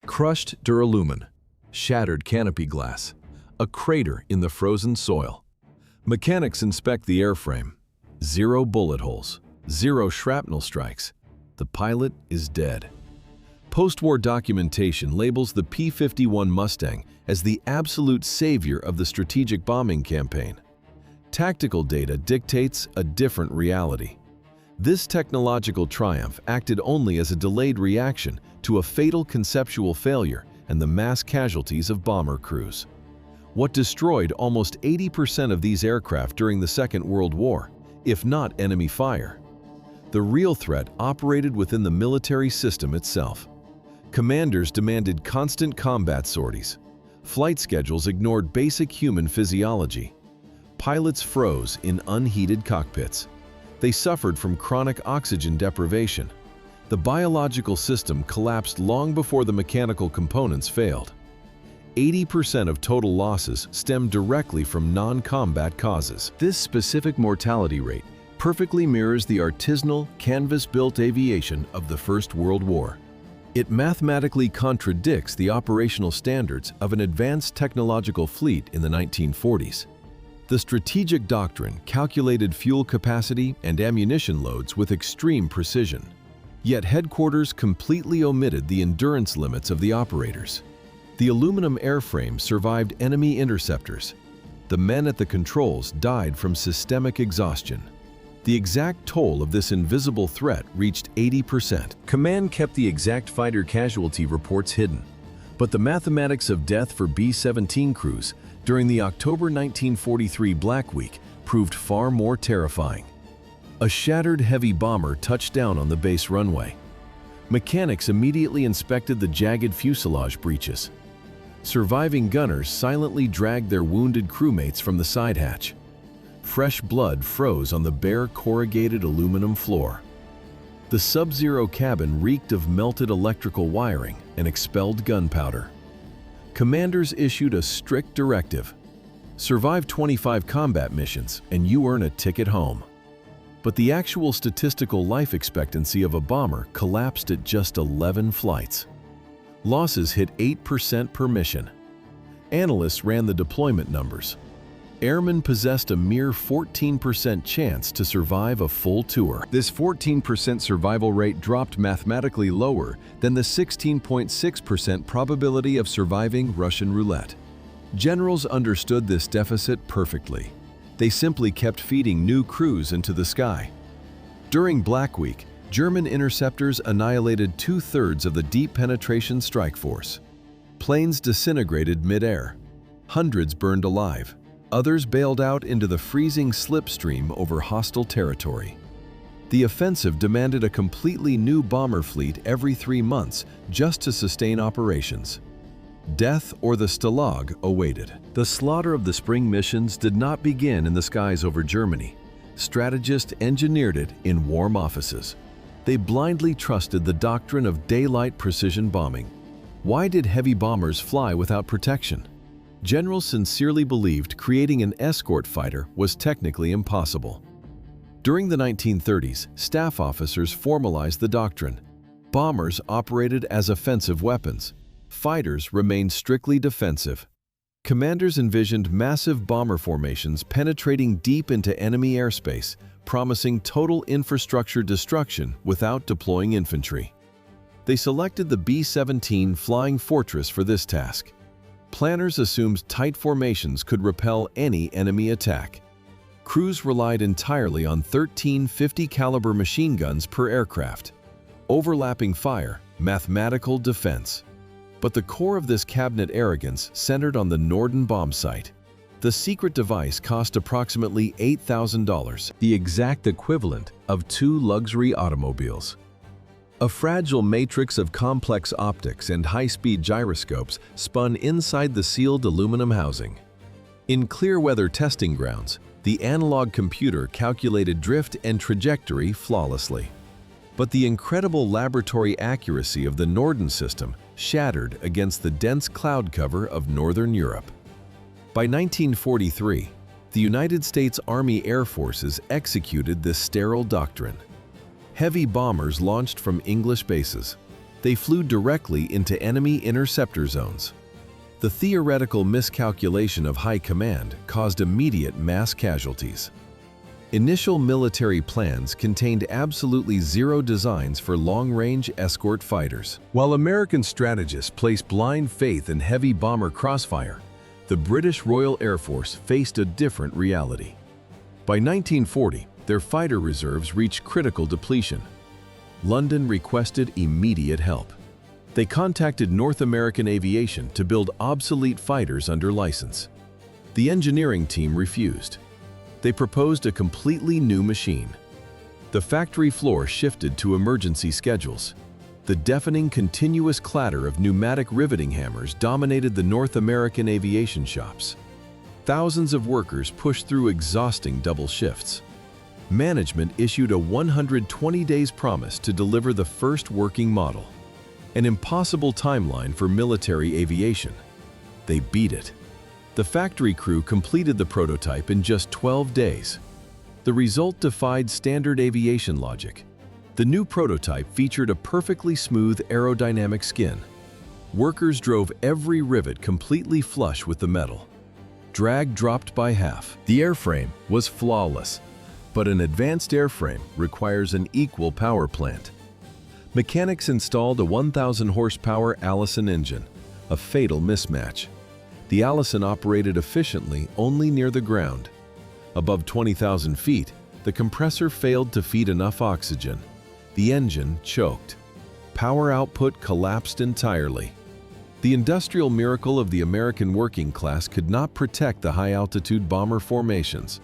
Crushed duralumin, shattered canopy glass, a crater in the frozen soil. Mechanics inspect the airframe. 0 bullet holes, 0 shrapnel strikes. The pilot is dead. Post-war documentation labels the P-51 Mustang as the absolute savior of the strategic bombing campaign. Tactical data dictates a different reality. This technological triumph acted only as a delayed reaction to a fatal conceptual failure and the mass casualties of bomber crews. What destroyed almost 80% of these aircraft during the Second World War, if not enemy fire? The real threat operated within the military system itself. Commanders demanded constant combat sorties. Flight schedules ignored basic human physiology. Pilots froze in unheated cockpits. They suffered from chronic oxygen deprivation. The biological system collapsed long before the mechanical components failed. 80% of total losses stemmed directly from non-combat causes. This specific mortality rate perfectly mirrors the artisanal, canvas-built aviation of the First World War. It mathematically contradicts the operational standards of an advanced technological fleet in the 1940s. The strategic doctrine calculated fuel capacity and ammunition loads with extreme precision. Yet headquarters completely omitted the endurance limits of the operators. The aluminum airframe survived enemy interceptors. The men at the controls died from systemic exhaustion. The exact toll of this invisible threat reached 80%. Command kept the exact fighter casualty reports hidden, but the mathematics of death for B-17 crews during the October 1943 Black Week proved far more terrifying. A shattered heavy bomber touched down on the base runway. Mechanics immediately inspected the jagged fuselage breaches. Surviving gunners silently dragged their wounded crewmates from the side hatch. Fresh blood froze on the bare corrugated aluminum floor. The sub-zero cabin reeked of melted electrical wiring and expelled gunpowder. Commanders issued a strict directive: survive 25 combat missions and you earn a ticket home. But the actual statistical life expectancy of a bomber collapsed at just 11 flights. Losses hit 8% per mission. Analysts ran the deployment numbers. Airmen possessed a mere 14% chance to survive a full tour. This 14% survival rate dropped mathematically lower than the 16.6% probability of surviving Russian roulette. Generals understood this deficit perfectly. They simply kept feeding new crews into the sky. During Black Week, German interceptors annihilated 2/3 of the deep penetration strike force. Planes disintegrated mid-air. Hundreds burned alive. Others bailed out into the freezing slipstream over hostile territory. The offensive demanded a completely new bomber fleet every 3 months just to sustain operations. Death or the Stalag awaited. The slaughter of the spring missions did not begin in the skies over Germany. Strategists engineered it in warm offices. They blindly trusted the doctrine of daylight precision bombing. Why did heavy bombers fly without protection? Generals sincerely believed creating an escort fighter was technically impossible. During the 1930s, staff officers formalized the doctrine. Bombers operated as offensive weapons. Fighters remained strictly defensive. Commanders envisioned massive bomber formations penetrating deep into enemy airspace, promising total infrastructure destruction without deploying infantry. They selected the B-17 Flying Fortress for this task. Planners assumed tight formations could repel any enemy attack. Crews relied entirely on 13 50-caliber machine guns per aircraft. Overlapping fire, mathematical defense. But the core of this cabinet arrogance centered on the Norden bomb site. The secret device cost approximately $8,000, the exact equivalent of 2 luxury automobiles. A fragile matrix of complex optics and high-speed gyroscopes spun inside the sealed aluminum housing. In clear weather testing grounds, the analog computer calculated drift and trajectory flawlessly. But the incredible laboratory accuracy of the Norden system shattered against the dense cloud cover of Northern Europe. By 1943, the United States Army Air Forces executed this sterile doctrine. Heavy bombers launched from English bases. They flew directly into enemy interceptor zones. The theoretical miscalculation of high command caused immediate mass casualties. Initial military plans contained absolutely zero designs for long-range escort fighters. While American strategists placed blind faith in heavy bomber crossfire, the British Royal Air Force faced a different reality. By 1940, their fighter reserves reached critical depletion. London requested immediate help. They contacted North American Aviation to build obsolete fighters under license. The engineering team refused. They proposed a completely new machine. The factory floor shifted to emergency schedules. The deafening continuous clatter of pneumatic riveting hammers dominated the North American aviation shops. Thousands of workers pushed through exhausting double shifts. Management issued a 120 days promise to deliver the first working model. An impossible timeline for military aviation. They beat it. The factory crew completed the prototype in just 12 days. The result defied standard aviation logic. The new prototype featured a perfectly smooth aerodynamic skin. Workers drove every rivet completely flush with the metal. Drag dropped by half. The airframe was flawless, but an advanced airframe requires an equal power plant. Mechanics installed a 1,000 horsepower Allison engine, a fatal mismatch. The Allison operated efficiently only near the ground. Above 20,000 feet, the compressor failed to feed enough oxygen. The engine choked. Power output collapsed entirely. The industrial miracle of the American working class could not protect the high-altitude bomber formations.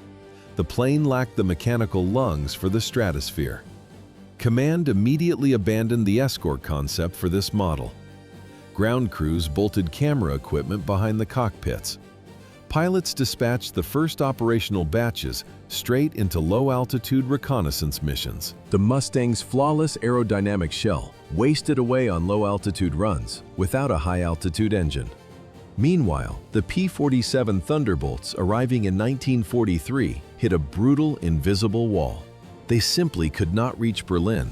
The plane lacked the mechanical lungs for the stratosphere. Command immediately abandoned the escort concept for this model. Ground crews bolted camera equipment behind the cockpits. Pilots dispatched the first operational batches straight into low-altitude reconnaissance missions. The Mustang's flawless aerodynamic shell wasted away on low-altitude runs without a high-altitude engine. Meanwhile, the P-47 Thunderbolts arriving in 1943 hit a brutal, invisible wall. They simply could not reach Berlin.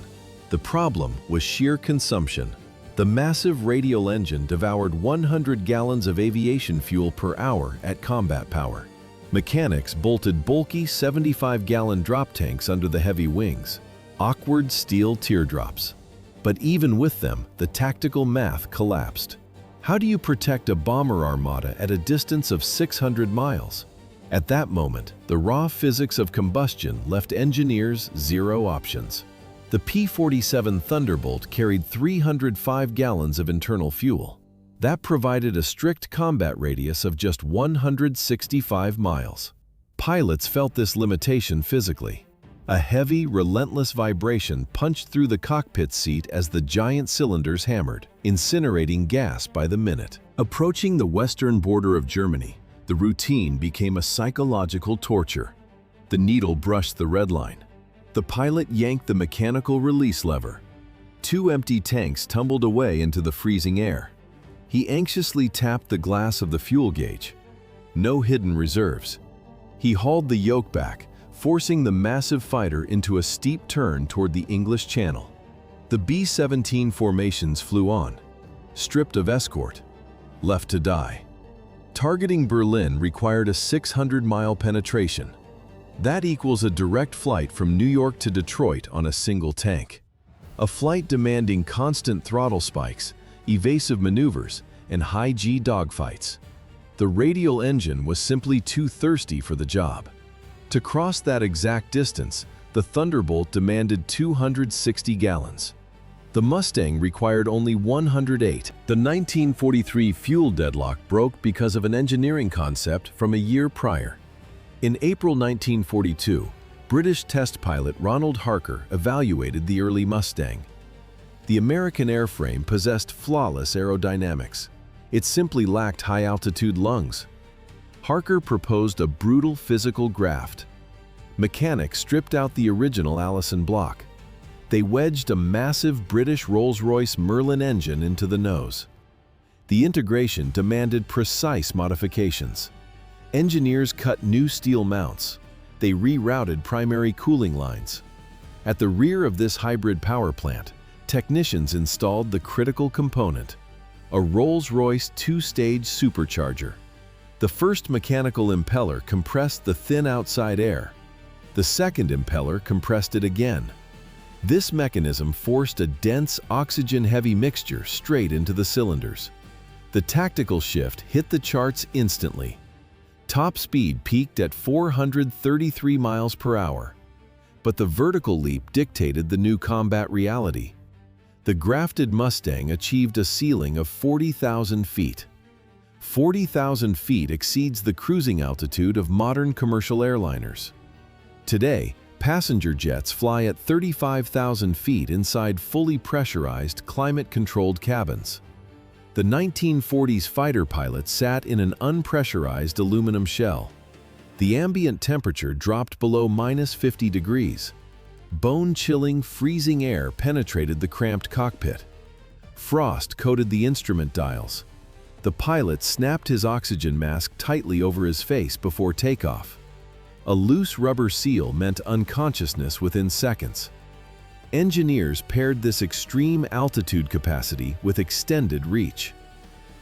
The problem was sheer consumption. The massive radial engine devoured 100 gallons of aviation fuel per hour at combat power. Mechanics bolted bulky 75-gallon drop tanks under the heavy wings. Awkward steel teardrops. But even with them, the tactical math collapsed. How do you protect a bomber armada at a distance of 600 miles? At that moment, the raw physics of combustion left engineers zero options. The P-47 Thunderbolt carried 305 gallons of internal fuel. That provided a strict combat radius of just 165 miles. Pilots felt this limitation physically. A heavy, relentless vibration punched through the cockpit seat as the giant cylinders hammered, incinerating gas by the minute. Approaching the western border of Germany, the routine became a psychological torture. The needle brushed the red line. The pilot yanked the mechanical release lever. 2 empty tanks tumbled away into the freezing air. He anxiously tapped the glass of the fuel gauge. No hidden reserves. He hauled the yoke back, forcing the massive fighter into a steep turn toward the English Channel. The B-17 formations flew on, stripped of escort, left to die. Targeting Berlin required a 600-mile penetration. That equals a direct flight from New York to Detroit on a single tank. A flight demanding constant throttle spikes, evasive maneuvers, and high-G dogfights. The radial engine was simply too thirsty for the job. To cross that exact distance, the Thunderbolt demanded 260 gallons. The Mustang required only 108. The 1943 fuel deadlock broke because of an engineering concept from a year prior. In April 1942, British test pilot Ronald Harker evaluated the early Mustang. The American airframe possessed flawless aerodynamics. It simply lacked high-altitude lungs. Harker proposed a brutal physical graft. Mechanics stripped out the original Allison block. They wedged a massive British Rolls-Royce Merlin engine into the nose. The integration demanded precise modifications. Engineers cut new steel mounts. They rerouted primary cooling lines. At the rear of this hybrid power plant, technicians installed the critical component, a Rolls-Royce two-stage supercharger. The first mechanical impeller compressed the thin outside air. The second impeller compressed it again. This mechanism forced a dense, oxygen-heavy mixture straight into the cylinders. The tactical shift hit the charts instantly. Top speed peaked at 433 miles per hour. But the vertical leap dictated the new combat reality. The grafted Mustang achieved a ceiling of 40,000 feet. 40,000 feet exceeds the cruising altitude of modern commercial airliners. Today, passenger jets fly at 35,000 feet inside fully pressurized, climate-controlled cabins. The 1940s fighter pilots sat in an unpressurized aluminum shell. The ambient temperature dropped below -50 degrees. Bone-chilling, freezing air penetrated the cramped cockpit. Frost coated the instrument dials. The pilot snapped his oxygen mask tightly over his face before takeoff. A loose rubber seal meant unconsciousness within seconds. Engineers paired this extreme altitude capacity with extended reach.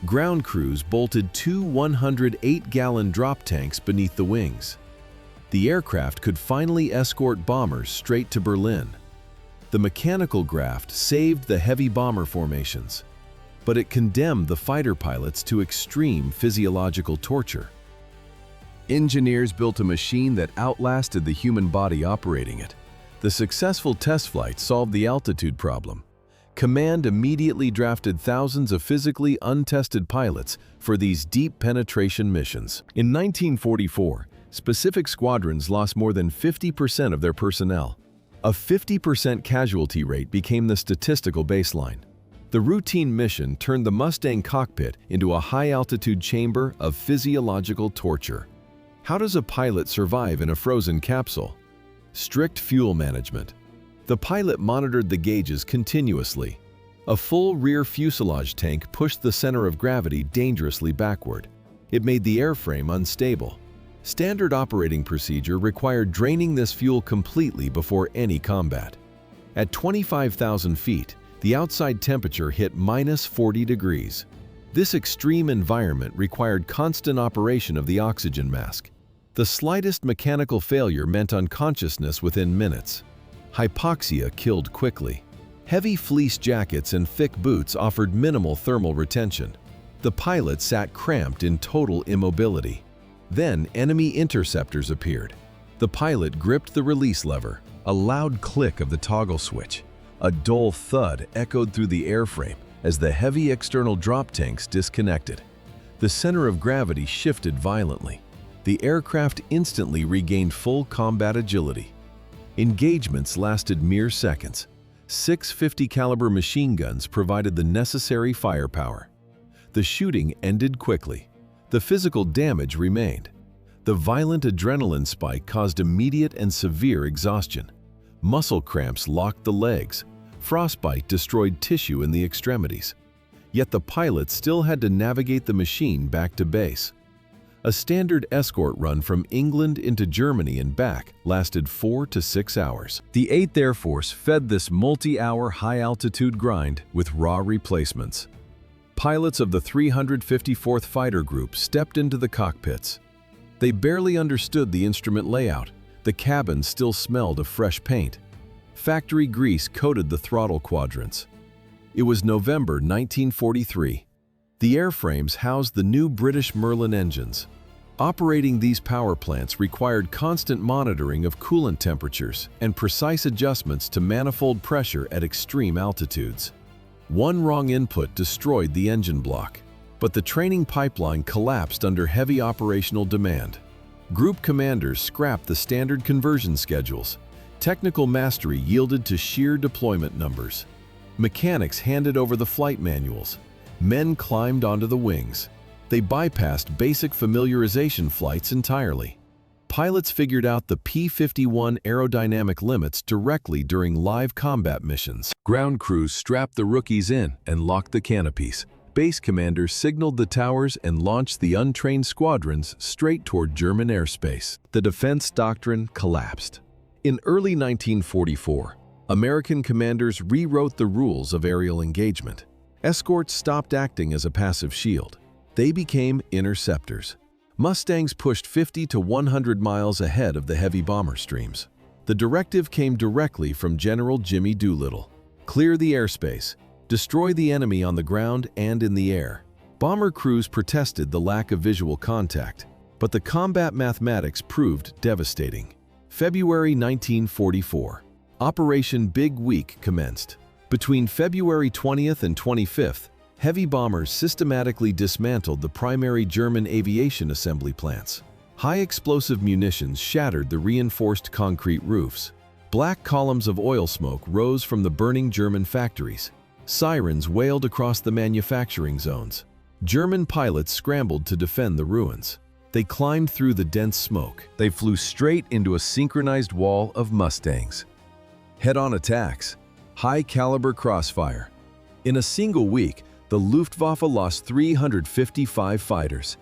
Ground crews bolted two 108-gallon drop tanks beneath the wings. The aircraft could finally escort bombers straight to Berlin. The mechanical graft saved the heavy bomber formations, but it condemned the fighter pilots to extreme physiological torture. Engineers built a machine that outlasted the human body operating it. The successful test flight solved the altitude problem. Command immediately drafted thousands of physically untested pilots for these deep penetration missions. In 1944, specific squadrons lost more than 50% of their personnel. A 50% casualty rate became the statistical baseline. The routine mission turned the Mustang cockpit into a high-altitude chamber of physiological torture. How does a pilot survive in a frozen capsule? Strict fuel management. The pilot monitored the gauges continuously. A full rear fuselage tank pushed the center of gravity dangerously backward. It made the airframe unstable. Standard operating procedure required draining this fuel completely before any combat. At 25,000 feet, the outside temperature hit -40 degrees. This extreme environment required constant operation of the oxygen mask. The slightest mechanical failure meant unconsciousness within minutes. Hypoxia killed quickly. Heavy fleece jackets and thick boots offered minimal thermal retention. The pilot sat cramped in total immobility. Then enemy interceptors appeared. The pilot gripped the release lever. A loud click of the toggle switch. A dull thud echoed through the airframe as the heavy external drop tanks disconnected. The center of gravity shifted violently. The aircraft instantly regained full combat agility. Engagements lasted mere seconds. 650 caliber machine guns provided the necessary firepower. The shooting ended quickly. The physical damage remained. The violent adrenaline spike caused immediate and severe exhaustion. Muscle cramps locked the legs. Frostbite destroyed tissue in the extremities. Yet the pilot still had to navigate the machine back to base. A standard escort run from England into Germany and back lasted 4 to 6 hours. The 8th Air Force fed this multi-hour high-altitude grind with raw replacements. Pilots of the 354th Fighter Group stepped into the cockpits. They barely understood the instrument layout. The cabin still smelled of fresh paint. Factory grease coated the throttle quadrants. It was November 1943. The airframes housed the new British Merlin engines. Operating these power plants required constant monitoring of coolant temperatures and precise adjustments to manifold pressure at extreme altitudes. One wrong input destroyed the engine block, but the training pipeline collapsed under heavy operational demand. Group commanders scrapped the standard conversion schedules. Technical mastery yielded to sheer deployment numbers. Mechanics handed over the flight manuals. Men climbed onto the wings. They bypassed basic familiarization flights entirely. Pilots figured out the P-51 aerodynamic limits directly during live combat missions. Ground crews strapped the rookies in and locked the canopies. Base commanders signaled the towers and launched the untrained squadrons straight toward German airspace. The defense doctrine collapsed. In early 1944, American commanders rewrote the rules of aerial engagement. Escorts stopped acting as a passive shield. They became interceptors. Mustangs pushed 50 to 100 miles ahead of the heavy bomber streams. The directive came directly from General Jimmy Doolittle. Clear the airspace. Destroy the enemy on the ground and in the air. Bomber crews protested the lack of visual contact, but the combat mathematics proved devastating. February 1944. Operation Big Week commenced. Between February 20th and 25th, heavy bombers systematically dismantled the primary German aviation assembly plants. High-explosive munitions shattered the reinforced concrete roofs. Black columns of oil smoke rose from the burning German factories. Sirens wailed across the manufacturing zones. German pilots scrambled to defend the ruins. They climbed through the dense smoke. They flew straight into a synchronized wall of Mustangs. Head-on attacks. High-caliber crossfire. In a single week, the Luftwaffe lost 355 fighters.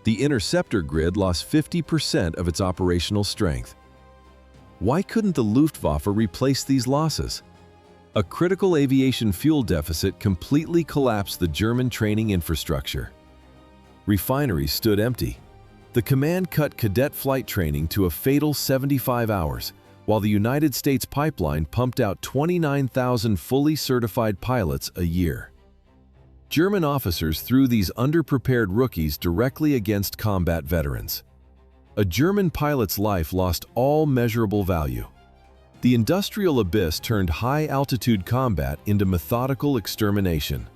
The interceptor grid lost 50% of its operational strength. Why couldn't the Luftwaffe replace these losses? A critical aviation fuel deficit completely collapsed the German training infrastructure. Refineries stood empty. The command cut cadet flight training to a fatal 75 hours, while the United States pipeline pumped out 29,000 fully certified pilots a year. German officers threw these underprepared rookies directly against combat veterans. A German pilot's life lost all measurable value. The industrial abyss turned high-altitude combat into methodical extermination.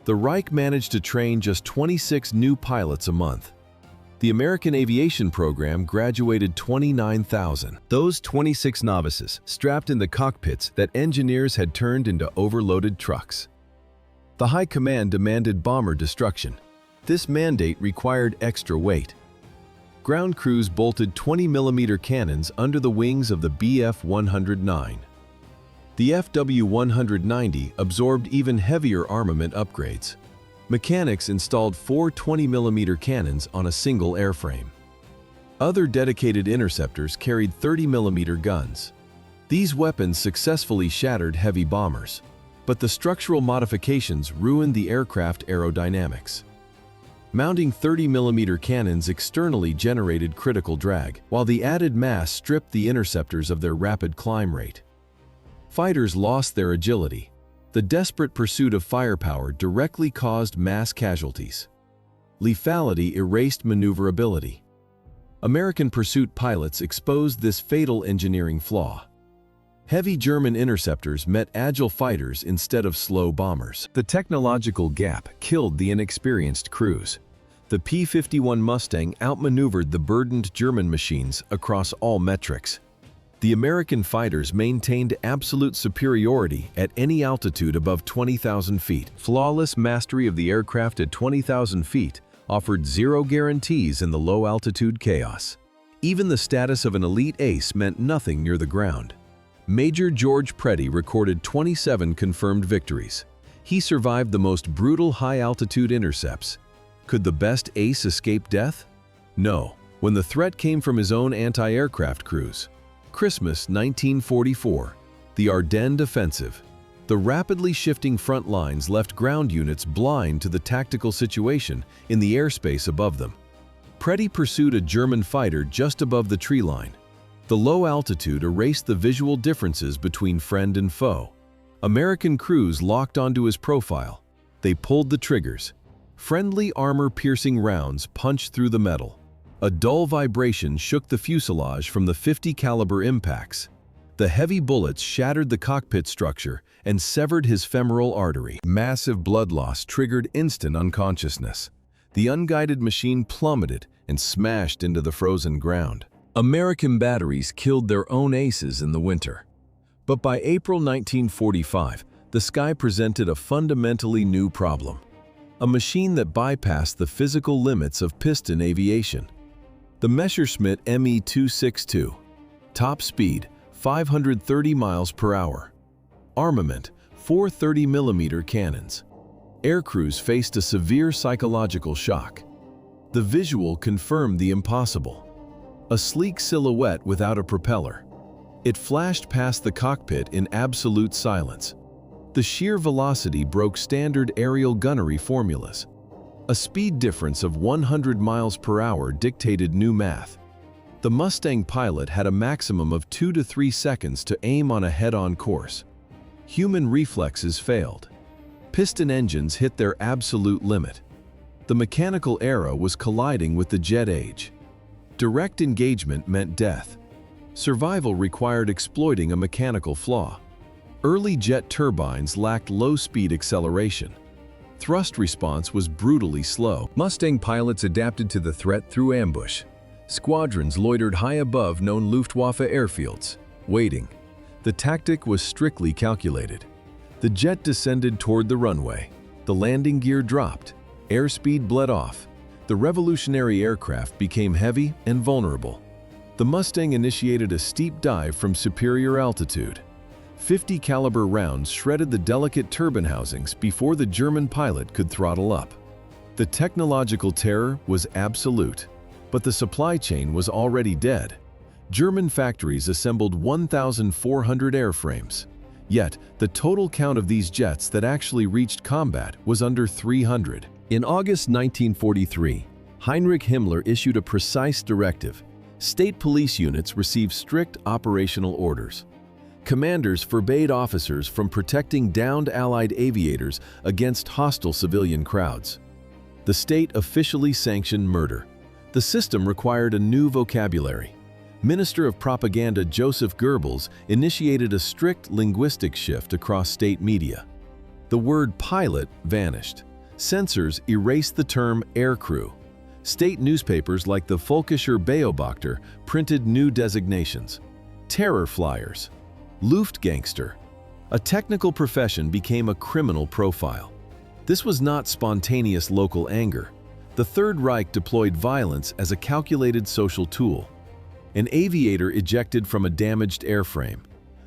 The Reich managed to train just 26 new pilots a month. The American aviation program graduated 29,000. Those 26 novices strapped in the cockpits that engineers had turned into overloaded trucks. The High Command demanded bomber destruction. This mandate required extra weight. Ground crews bolted 20mm cannons under the wings of the Bf-109. The FW-190 absorbed even heavier armament upgrades. Mechanics installed 4 20mm cannons on a single airframe. Other dedicated interceptors carried 30mm guns. These weapons successfully shattered heavy bombers, but the structural modifications ruined the aircraft aerodynamics. Mounting 30mm cannons externally generated critical drag, while the added mass stripped the interceptors of their rapid climb rate. Fighters lost their agility. The desperate pursuit of firepower directly caused mass casualties. Lethality erased maneuverability. American pursuit pilots exposed this fatal engineering flaw. Heavy German interceptors met agile fighters instead of slow bombers. The technological gap killed the inexperienced crews. The P-51 Mustang outmaneuvered the burdened German machines across all metrics. The American fighters maintained absolute superiority at any altitude above 20,000 feet. Flawless mastery of the aircraft at 20,000 feet offered zero guarantees in the low-altitude chaos. Even the status of an elite ace meant nothing near the ground. Major George Preddy recorded 27 confirmed victories. He survived the most brutal high-altitude intercepts. Could the best ace escape death? No, when the threat came from his own anti-aircraft crews. Christmas 1944, the Ardennes Offensive. The rapidly shifting front lines left ground units blind to the tactical situation in the airspace above them. Preddy pursued a German fighter just above the tree line. The low altitude erased the visual differences between friend and foe. American crews locked onto his profile. They pulled the triggers. Friendly armor-piercing rounds punched through the metal. A dull vibration shook the fuselage from the .50 caliber impacts. The heavy bullets shattered the cockpit structure and severed his femoral artery. Massive blood loss triggered instant unconsciousness. The unguided machine plummeted and smashed into the frozen ground. American batteries killed their own aces in the winter. But by April 1945, the sky presented a fundamentally new problem. A machine that bypassed the physical limits of piston aviation. The Messerschmitt Me-262. Top speed, 530 miles per hour. Armament, 4 30mm cannons. Aircrews faced a severe psychological shock. The visual confirmed the impossible. A sleek silhouette without a propeller. It flashed past the cockpit in absolute silence. The sheer velocity broke standard aerial gunnery formulas. A speed difference of 100 miles per hour dictated new math. The Mustang pilot had a maximum of 2 to 3 seconds to aim on a head-on course. Human reflexes failed. Piston engines hit their absolute limit. The mechanical era was colliding with the jet age. Direct engagement meant death. Survival required exploiting a mechanical flaw. Early jet turbines lacked low-speed acceleration. Thrust response was brutally slow. Mustang pilots adapted to the threat through ambush. Squadrons loitered high above known Luftwaffe airfields, waiting. The tactic was strictly calculated. The jet descended toward the runway. The landing gear dropped. Airspeed bled off. The revolutionary aircraft became heavy and vulnerable. The Mustang initiated a steep dive from superior altitude. 50 caliber rounds shredded the delicate turbine housings before the German pilot could throttle up. The technological terror was absolute, but the supply chain was already dead. German factories assembled 1,400 airframes. Yet, the total count of these jets that actually reached combat was under 300. In August 1943, Heinrich Himmler issued a precise directive. State police units received strict operational orders. Commanders forbade officers from protecting downed Allied aviators against hostile civilian crowds. The state officially sanctioned murder. The system required a new vocabulary. Minister of Propaganda Joseph Goebbels initiated a strict linguistic shift across state media. The word pilot vanished. Censors erased the term aircrew. State newspapers like the Völkischer Beobachter printed new designations. Terror flyers. Luftgangster. A technical profession became a criminal profile. This was not spontaneous local anger. The Third Reich deployed violence as a calculated social tool. An aviator ejected from a damaged airframe.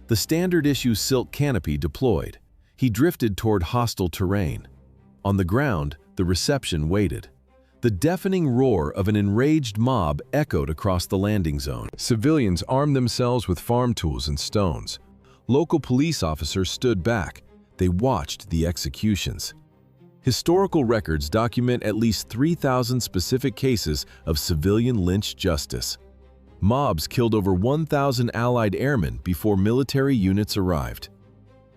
The standard-issue silk canopy deployed. He drifted toward hostile terrain. On the ground, the reception waited. The deafening roar of an enraged mob echoed across the landing zone. Civilians armed themselves with farm tools and stones. Local police officers stood back. They watched the executions. Historical records document at least 3,000 specific cases of civilian lynch justice. Mobs killed over 1,000 Allied airmen before military units arrived.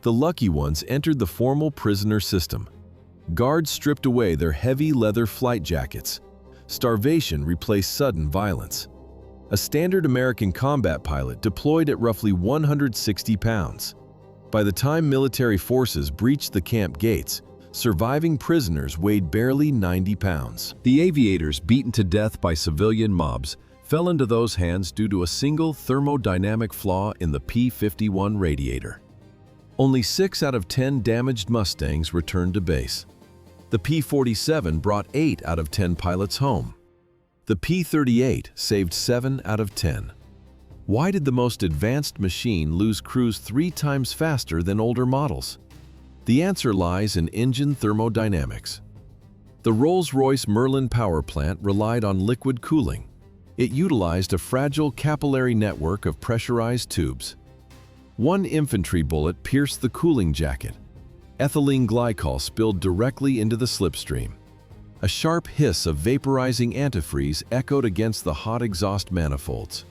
The lucky ones entered the formal prisoner system. Guards stripped away their heavy leather flight jackets. Starvation replaced sudden violence. A standard American combat pilot deployed at roughly 160 pounds. By the time military forces breached the camp gates, surviving prisoners weighed barely 90 pounds. The aviators, beaten to death by civilian mobs, fell into those hands due to a single thermodynamic flaw in the P-51 radiator. Only 6 out of 10 damaged Mustangs returned to base. The P-47 brought 8 out of 10 pilots home. The P-38 saved 7 out of 10. Why did the most advanced machine lose crews 3 times faster than older models? The answer lies in engine thermodynamics. The Rolls-Royce Merlin power plant relied on liquid cooling. It utilized a fragile capillary network of pressurized tubes. One infantry bullet pierced the cooling jacket. Ethylene glycol spilled directly into the slipstream. A sharp hiss of vaporizing antifreeze echoed against the hot exhaust manifolds.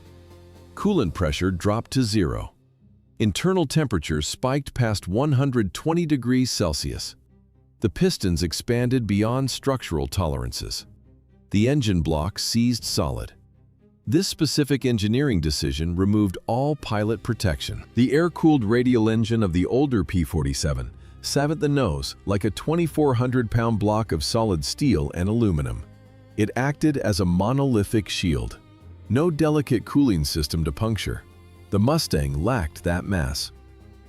Coolant pressure dropped to 0. Internal temperatures spiked past 120 degrees Celsius. The pistons expanded beyond structural tolerances. The engine block seized solid. This specific engineering decision removed all pilot protection. The air-cooled radial engine of the older P-47 sat at the nose like a 2,400-pound block of solid steel and aluminum. It acted as a monolithic shield. No delicate cooling system to puncture. The Mustang lacked that mass.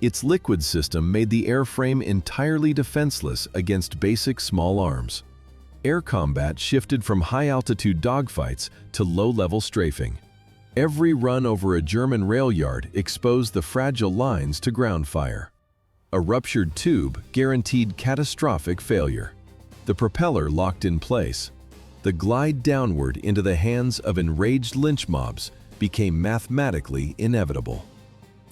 Its liquid system made the airframe entirely defenseless against basic small arms. Air combat shifted from high-altitude dogfights to low-level strafing. Every run over a German rail yard exposed the fragile lines to ground fire. A ruptured tube guaranteed catastrophic failure. The propeller locked in place. The glide downward into the hands of enraged lynch mobs became mathematically inevitable.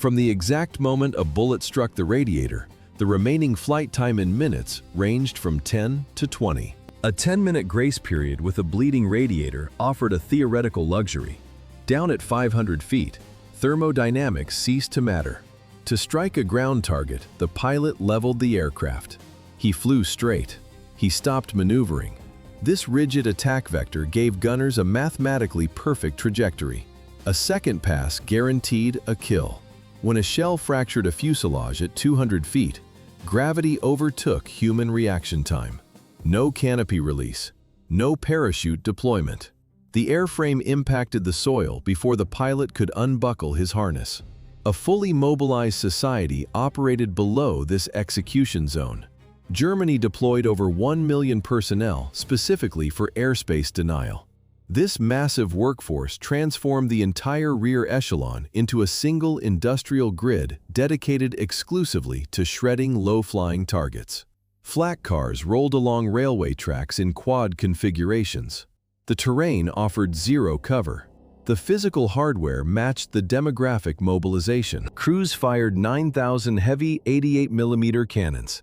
From the exact moment a bullet struck the radiator, the remaining flight time in minutes ranged from 10 to 20. A 10-minute grace period with a bleeding radiator offered a theoretical luxury. Down at 500 feet, thermodynamics ceased to matter. To strike a ground target, the pilot leveled the aircraft. He flew straight. He stopped maneuvering. This rigid attack vector gave gunners a mathematically perfect trajectory. A second pass guaranteed a kill. When a shell fractured a fuselage at 200 feet, gravity overtook human reaction time. No canopy release, no parachute deployment. The airframe impacted the soil before the pilot could unbuckle his harness. A fully mobilized society operated below this execution zone. Germany deployed over 1 million personnel specifically for airspace denial. This massive workforce transformed the entire rear echelon into a single industrial grid dedicated exclusively to shredding low-flying targets. Flak cars rolled along railway tracks in quad configurations. The terrain offered zero cover. The physical hardware matched the demographic mobilization. Crews fired 9,000 heavy 88mm cannons.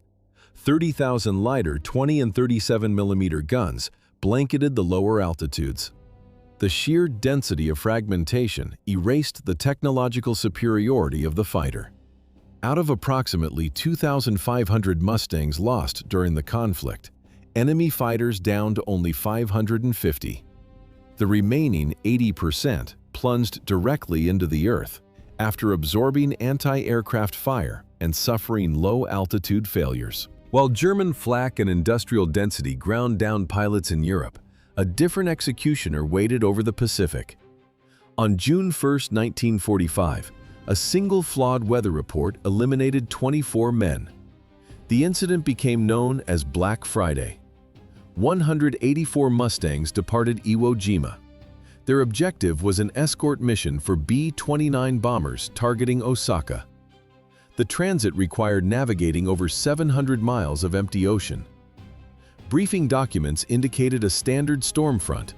30,000 lighter 20 and 37mm guns blanketed the lower altitudes. The sheer density of fragmentation erased the technological superiority of the fighter. Out of approximately 2,500 Mustangs lost during the conflict, enemy fighters downed to only 550. The remaining 80% plunged directly into the earth after absorbing anti-aircraft fire and suffering low-altitude failures. While German flak and industrial density ground down pilots in Europe, a different executioner waited over the Pacific. On June 1, 1945, a single flawed weather report eliminated 24 men. The incident became known as Black Friday. 184 Mustangs departed Iwo Jima. Their objective was an escort mission for B-29 bombers targeting Osaka. The transit required navigating over 700 miles of empty ocean. Briefing documents indicated a standard storm front.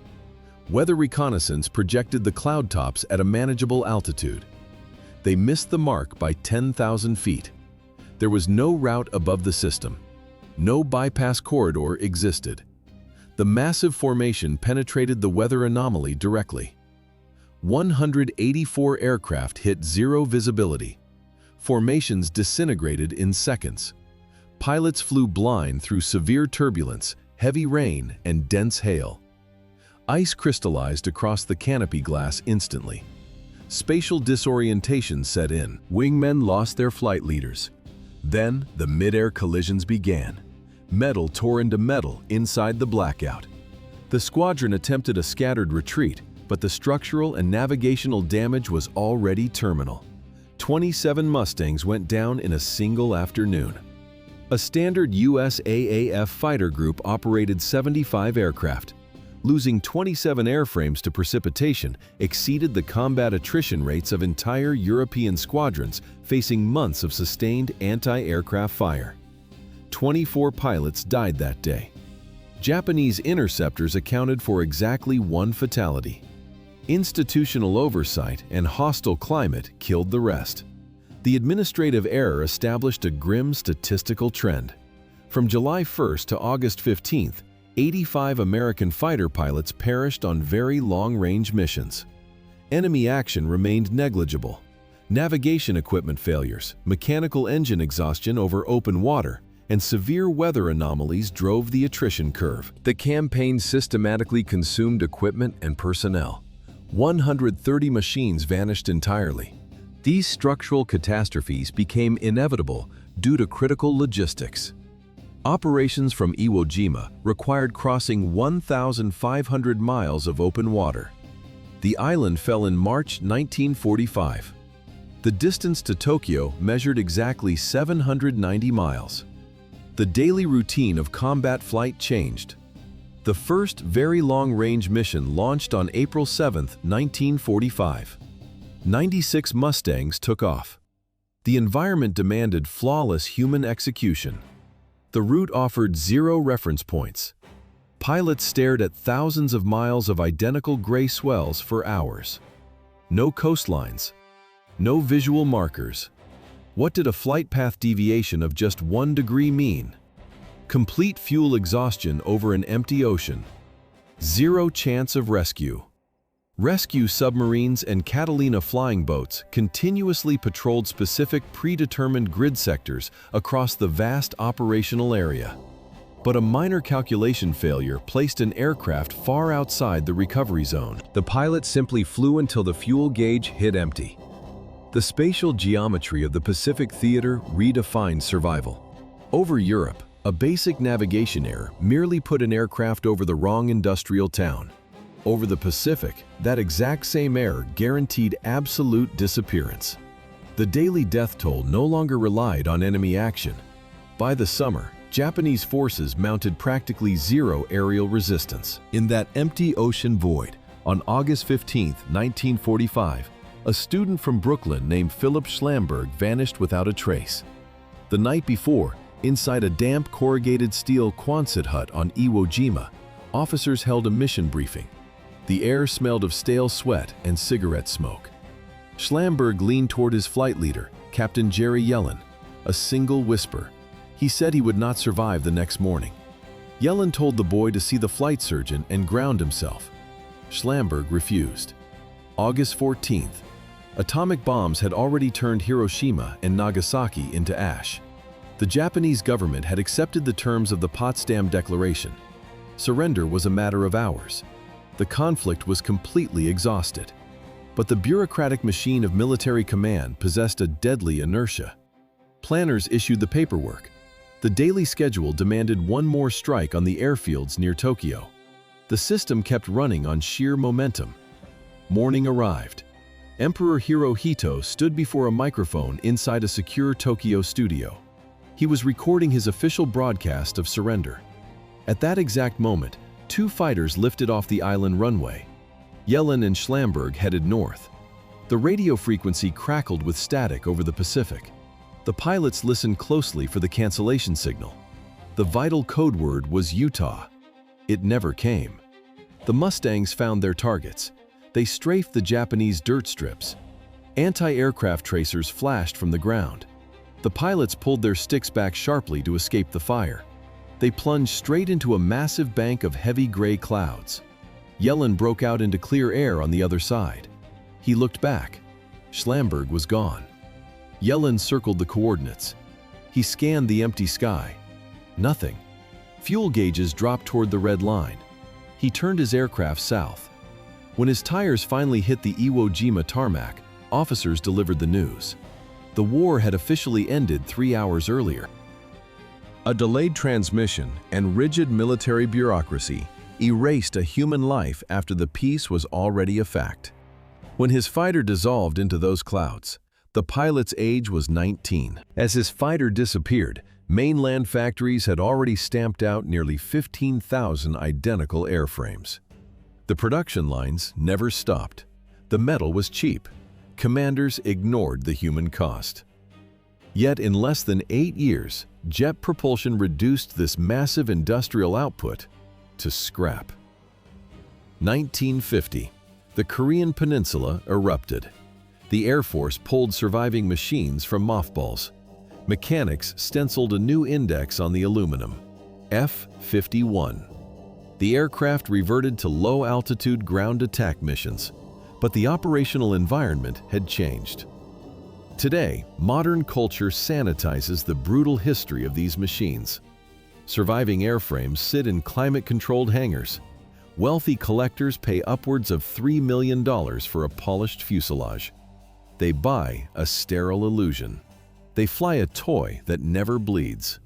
Weather reconnaissance projected the cloud tops at a manageable altitude. They missed the mark by 10,000 feet. There was no route above the system. No bypass corridor existed. The massive formation penetrated the weather anomaly directly. 184 aircraft hit zero visibility. Formations disintegrated in seconds. Pilots flew blind through severe turbulence, heavy rain, and dense hail. Ice crystallized across the canopy glass instantly. Spatial disorientation set in. Wingmen lost their flight leaders. Then the mid-air collisions began. Metal tore into metal inside the blackout. The squadron attempted a scattered retreat, but the structural and navigational damage was already terminal. 27 Mustangs went down in a single afternoon. A standard USAAF fighter group operated 75 aircraft. Losing 27 airframes to precipitation exceeded the combat attrition rates of entire European squadrons facing months of sustained anti-aircraft fire. 24 pilots died that day. Japanese interceptors accounted for exactly one fatality. Institutional oversight and hostile climate killed the rest. The administrative error established a grim statistical trend. From July 1st to August 15th, 85 American fighter pilots perished on very long-range missions. Enemy action remained negligible. Navigation equipment failures, mechanical engine exhaustion over open water, and severe weather anomalies drove the attrition curve. The campaign systematically consumed equipment and personnel. 130 machines vanished entirely. These structural catastrophes became inevitable due to critical logistics. Operations from Iwo Jima required crossing 1,500 miles of open water. The island fell in March 1945. The distance to Tokyo measured exactly 790 miles. The daily routine of combat flight changed. The first very long-range mission launched on April 7, 1945. 96 Mustangs took off. The environment demanded flawless human execution. The route offered zero reference points. Pilots stared at thousands of miles of identical gray swells for hours. No coastlines. No visual markers. What did a flight path deviation of just 1 degree mean? Complete fuel exhaustion over an empty ocean. Zero chance of rescue. Rescue submarines and Catalina flying boats continuously patrolled specific predetermined grid sectors across the vast operational area. But a minor calculation failure placed an aircraft far outside the recovery zone. The pilot simply flew until the fuel gauge hit empty. The spatial geometry of the Pacific theater redefined survival. Over Europe, a basic navigation error merely put an aircraft over the wrong industrial town. Over the Pacific, that exact same error guaranteed absolute disappearance. The daily death toll no longer relied on enemy action. By the summer, Japanese forces mounted practically zero aerial resistance. In that empty ocean void, on August 15, 1945, a student from Brooklyn named Philip Schlamberg vanished without a trace. The night before, inside a damp corrugated steel Quonset hut on Iwo Jima, officers held a mission briefing. The air smelled of stale sweat and cigarette smoke. Schlamberg leaned toward his flight leader, Captain Jerry Yellen. A single whisper. He said he would not survive the next morning. Yellen told the boy to see the flight surgeon and ground himself. Schlamberg refused. August 14th. Atomic bombs had already turned Hiroshima and Nagasaki into ash. The Japanese government had accepted the terms of the Potsdam Declaration. Surrender was a matter of hours. The conflict was completely exhausted. But the bureaucratic machine of military command possessed a deadly inertia. Planners issued the paperwork. The daily schedule demanded one more strike on the airfields near Tokyo. The system kept running on sheer momentum. Morning arrived. Emperor Hirohito stood before a microphone inside a secure Tokyo studio. He was recording his official broadcast of surrender. At that exact moment, 2 fighters lifted off the island runway. Yellen and Schlamberg headed north. The radio frequency crackled with static over the Pacific. The pilots listened closely for the cancellation signal. The vital code word was Utah. It never came. The Mustangs found their targets. They strafed the Japanese dirt strips. Anti-aircraft tracers flashed from the ground. The pilots pulled their sticks back sharply to escape the fire. They plunged straight into a massive bank of heavy gray clouds. Yellen broke out into clear air on the other side. He looked back. Schlamberg was gone. Yellen circled the coordinates. He scanned the empty sky. Nothing. Fuel gauges dropped toward the red line. He turned his aircraft south. When his tires finally hit the Iwo Jima tarmac, officers delivered the news. The war had officially ended 3 hours earlier. A delayed transmission and rigid military bureaucracy erased a human life after the peace was already a fact. When his fighter dissolved into those clouds, the pilot's age was 19. As his fighter disappeared, mainland factories had already stamped out nearly 15,000 identical airframes. The production lines never stopped. The metal was cheap. Commanders ignored the human cost. Yet in less than 8 years, jet propulsion reduced this massive industrial output to scrap. 1950. The Korean Peninsula erupted. The Air Force pulled surviving machines from mothballs. Mechanics stenciled a new index on the aluminum, F-51. The aircraft reverted to low-altitude ground attack missions, but the operational environment had changed. Today, modern culture sanitizes the brutal history of these machines. Surviving airframes sit in climate-controlled hangars. Wealthy collectors pay upwards of $3 million for a polished fuselage. They buy a sterile illusion. They fly a toy that never bleeds.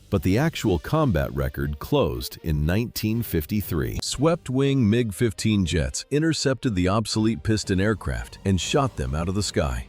But the actual combat record closed in 1953. Swept-wing MiG-15 jets intercepted the obsolete piston aircraft and shot them out of the sky.